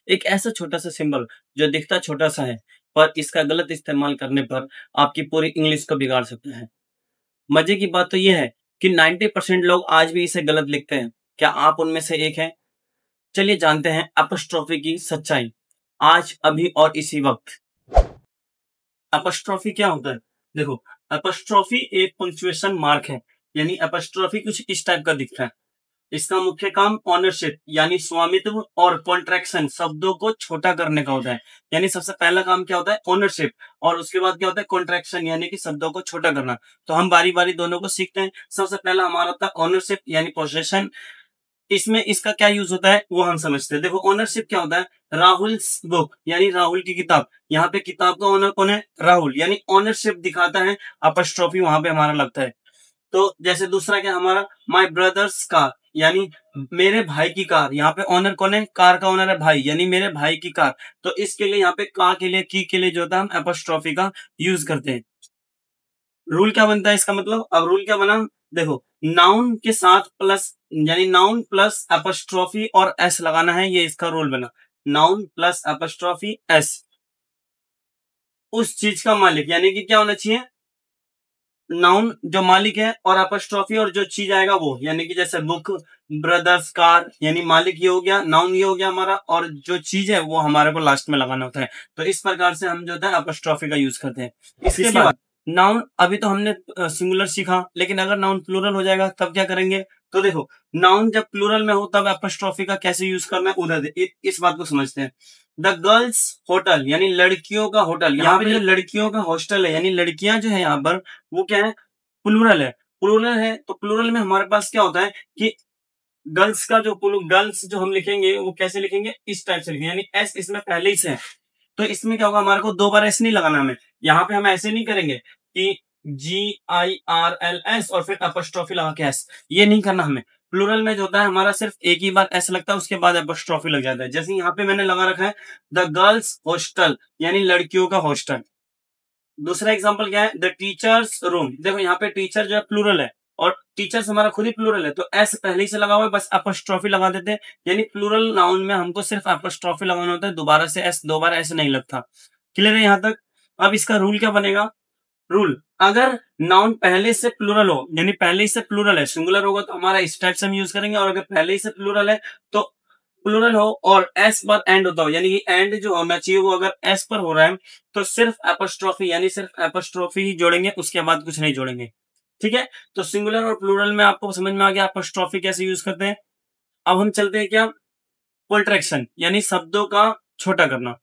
एक ऐसा छोटा सा सिंबल जो दिखता छोटा सा है, पर इसका गलत इस्तेमाल करने पर आपकी पूरी इंग्लिश को बिगाड़ सकता है। मजे की बात तो यह है कि 90% लोग आज भी इसे गलत लिखते हैं। क्या आप उनमें से एक हैं? चलिए जानते हैं अपस्ट्रॉफी की सच्चाई, आज, अभी और इसी वक्त। अपस्ट्रॉफी क्या होता है? देखो, अपस्ट्रॉफी एक पंक्चुएशन मार्क है, यानी अपस्ट्रॉफी कुछ इस टाइप का दिखता है। इसका मुख्य काम ऑनरशिप यानी स्वामित्व और कॉन्ट्रैक्शन शब्दों को छोटा करने का होता है। यानी सबसे पहला काम क्या होता है? ओनरशिप, और उसके बाद क्या होता है? कॉन्ट्रैक्शन यानी कि शब्दों को छोटा करना। तो हम बारी बारी दोनों को सीखते हैं। सबसे पहला हमारा होता है ओनरशिप यानी पोजेशन। इसमें इसका क्या यूज होता है वो हम समझते हैं। देखो, ओनरशिप क्या होता है? राहुल बुक यानी राहुल की किताब। यहाँ पे किताब का ओनर कौन है? राहुल, यानी ओनरशिप दिखाता है, अपस्ट्रॉफी वहां पे हमारा लगता है। तो जैसे दूसरा क्या हमारा? माई ब्रदर्स कार यानी मेरे भाई की कार। यहाँ पे ओनर कौन है? कार का ओनर है भाई, यानी मेरे भाई की कार। तो इसके लिए यहाँ पे का के लिए, की के लिए जो होता है हम अपस्ट्रॉफी का यूज करते हैं। रूल क्या बनता है इसका मतलब? अब रूल क्या बना? देखो, नाउन के साथ प्लस यानी नाउन प्लस अपस्ट्रॉफी और एस लगाना है, ये इसका रूल बना। नाउन प्लस अपस्ट्रॉफी एस, उस चीज का मालिक, यानी कि क्या होना चाहिए? नाउन जो मालिक है और अपस्ट्रॉफी और जो चीज आएगा वो, यानी कि जैसे बुक, ब्रदर्स, कार, यानी मालिक ये हो गया, नाउन ये हो गया हमारा, और जो चीज है वो हमारे को लास्ट में लगाना होता है। तो इस प्रकार से हम जो है अपस्ट्रॉफी का यूज करते हैं। इसके बाद नाउन, अभी तो हमने सिंगुलर सीखा, लेकिन अगर नाउन प्लूरल हो जाएगा तब क्या करेंगे? तो देखो, नाउन जब प्लूरल में हो तब अपस्ट्रॉफी का कैसे यूज करना है उधर इस बात को समझते हैं। द गर्ल्स होटल यानी लड़कियों का होटल। यहाँ पे जो लड़कियों का हॉस्टल है यानी लड़कियां जो है यहाँ पर, वो क्या है? प्लूरल है। प्लूरल है तो प्लूरल में हमारे पास क्या होता है कि गर्ल्स का जो गर्ल्स जो हम लिखेंगे वो कैसे लिखेंगे? इस टाइप से लिखेंगे, यानी एस इसमें पहले ही से है। तो इसमें क्या होगा? हमारे को दो बार एस नहीं लगाना हमें। यहाँ पे हम ऐसे नहीं करेंगे कि GIRLS और फिर अपस्ट्रॉफी लगा के एस, ये नहीं करना हमें। प्लूरल में जो होता है हमारा सिर्फ एक ही बार एस लगता है, उसके बाद अपस्ट्रॉफी लग जाता है। जैसे यहाँ पे मैंने लगा रखा है द गर्ल्स हॉस्टल यानी लड़कियों का हॉस्टल। दूसरा एग्जांपल क्या है? The teachers room. देखो, यहाँ पे टीचर जो है प्लूरल है और टीचर्स हमारा खुद ही प्लूरल है, तो एस पहले ही से लगा हुआ है, बस अपस्ट्रॉफी लगा देते हैं। यानी प्लूरल नाउन में हमको सिर्फ अपस्ट्रॉफी लगाना होता है, दोबारा से एस, दो बार एस नहीं लगता। क्लियर है यहाँ तक? अब इसका रूल क्या बनेगा? रूल, अगर नाउन पहले से प्लूरल हो, यानी पहले से प्लूरल है, सिंगुलर होगा तो हमारा इस टाइप से हम यूज करेंगे, और अगर पहले ही से प्लूरल है तो प्लूरल हो और एस पर एंड होता हो, यानी कि एंड जो होना चाहिए वो अगर एस पर हो रहा है तो सिर्फ अपस्ट्रॉफी यानी सिर्फ अपस्ट्रॉफी ही जोड़ेंगे, उसके बाद कुछ नहीं जोड़ेंगे। ठीक है, तो सिंगुलर और प्लूरल में आपको समझ में आ गया अपस्ट्रॉफी कैसे यूज करते हैं। अब हम चलते हैं क्या? कॉन्ट्रैक्शन यानी शब्दों का छोटा करना।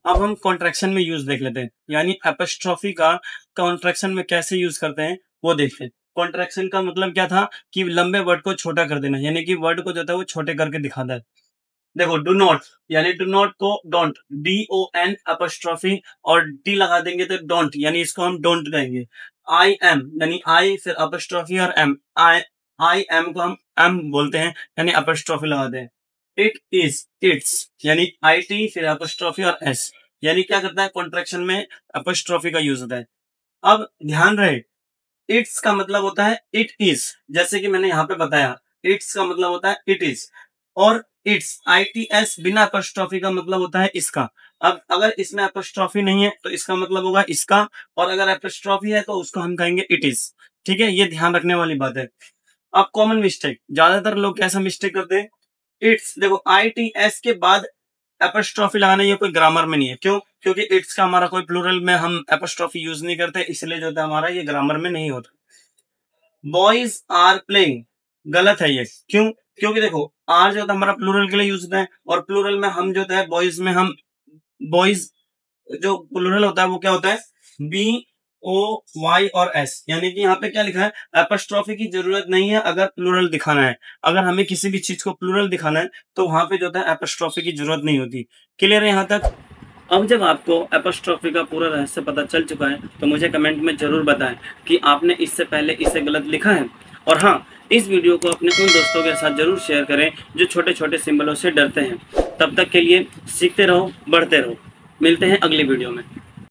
अब हम कॉन्ट्रैक्शन में यूज देख लेते हैं, यानी अपस्ट्रॉफी का कॉन्ट्रैक्शन में कैसे यूज करते हैं वो देखते हैं। कॉन्ट्रैक्शन का मतलब क्या था कि लंबे वर्ड को छोटा कर देना, यानी कि वर्ड को जो है वो छोटे करके दिखाता है। देखो, डू नॉट यानी डू नॉट को डोंट, DON अपस्ट्रॉफी, और डी लगा देंगे तो डोंट, यानी इसको हम डोंट कहेंगे। आई एम यानी आई फिर अपस्ट्रॉफी और एम, आई एम को हम एम बोलते हैं, यानी अपस्ट्रॉफी लगाते हैं। इट इज, इट्स यानी IT फिर अपस्ट्रॉफी और एस, यानी क्या करता है? कॉन्ट्रैक्शन में अपस्ट्रॉफी का यूज होता है। अब ध्यान रहे, इट्स का मतलब होता है इट इज, जैसे कि मैंने यहाँ पे बताया, इट्स का मतलब होता है इट इज, और इट्स ITS बिना अपस्ट्रॉफी का मतलब होता है इसका। अब अगर इसमें अपस्ट्रॉफी नहीं है तो इसका मतलब होगा इसका, और अगर अपस्ट्रॉफी है तो उसको हम कहेंगे इट इज। ठीक है, ये ध्यान रखने वाली बात है। अब कॉमन मिस्टेक, ज्यादातर लोग कैसा मिस्टेक करते हैं? इट्स, देखो ITS के बाद अपस्ट्रॉफी लगाना ये कोई ग्रामर में नहीं है। क्यों? क्योंकि इट्स का हमारा कोई प्लूरल में हम अपस्ट्रॉफी यूज नहीं करते, इसलिए जो है हमारा ये ग्रामर में नहीं होता। बॉयज आर प्लेइंग, गलत है ये। क्यों? क्योंकि देखो, आर जो होता है हमारा प्लूरल के लिए यूज होता है, और प्लूरल में हम जो है बॉयज में हम बॉयज जो प्लूरल होता है वो क्या होता है? BOY और S, यानी कि यहाँ पे क्या लिखा है? अपस्ट्रॉफी की जरूरत नहीं है अगर प्लूरल दिखाना है। अगर हमें किसी भी चीज को प्लूरल दिखाना है तो वहां पे जो है अपस्ट्रॉफी की जरूरत नहीं होती। क्लियर है यहाँ तक? अब जब आपको अपस्ट्रॉफी का पूरा रहस्य पता चल चुका है तो मुझे कमेंट में जरूर बताएं कि आपने इससे पहले इसे गलत लिखा है। और हाँ, इस वीडियो को अपने उन दोस्तों के साथ जरूर शेयर करें जो छोटे छोटे सिंबलों से डरते हैं। तब तक के लिए सीखते रहो, बढ़ते रहो। मिलते हैं अगली वीडियो में।